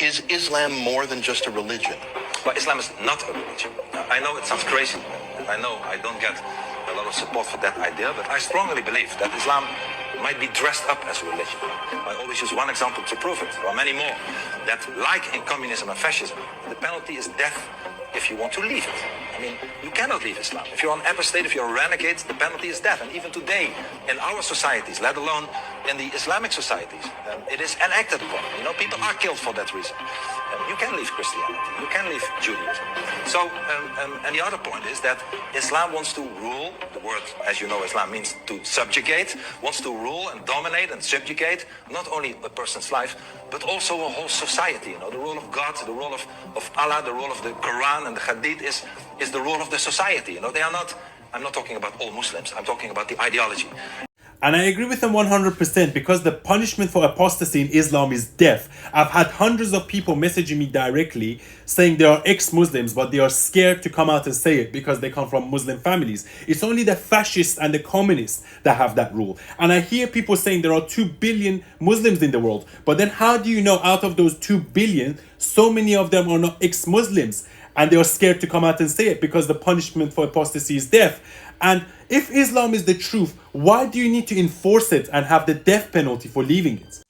Is Islam more than just a religion? But Islam is not a religion. I know it sounds crazy. I know I don't get a lot of support for that idea, but I strongly believe that Islam might be dressed up as a religion. I always use one example to prove it. There are many more. That, like in communism and fascism, the penalty is death if you want to leave it. I mean, you cannot leave Islam. If you're an apostate, if you're a renegade, the penalty is death. And even today, in our societies, let alone in the Islamic societies, it is enacted upon. You know, people are killed for that reason. You can leave Christianity. You can leave Judaism. So, and the other point is that Islam wants to rule. The word, as you know, Islam means to subjugate, wants to rule and dominate and subjugate not only a person's life, but also a whole society. You know, the rule of God, the rule of Allah, the rule of the Quran and the Hadith is the rule of the society. You know, they are not, I'm not talking about all Muslims, I'm talking about the ideology. And I agree with them 100% because the punishment for apostasy in Islam is death. I've had hundreds of people messaging me directly saying they are ex-Muslims, but they are scared to come out and say it because they come from Muslim families. It's only the fascists and the communists that have that rule. And I hear people saying there are 2 billion Muslims in the world. But then how do you know out of those 2 billion, so many of them are not ex-Muslims? And they are scared to come out and say it because the punishment for apostasy is death. And if Islam is the truth, why do you need to enforce it and have the death penalty for leaving it?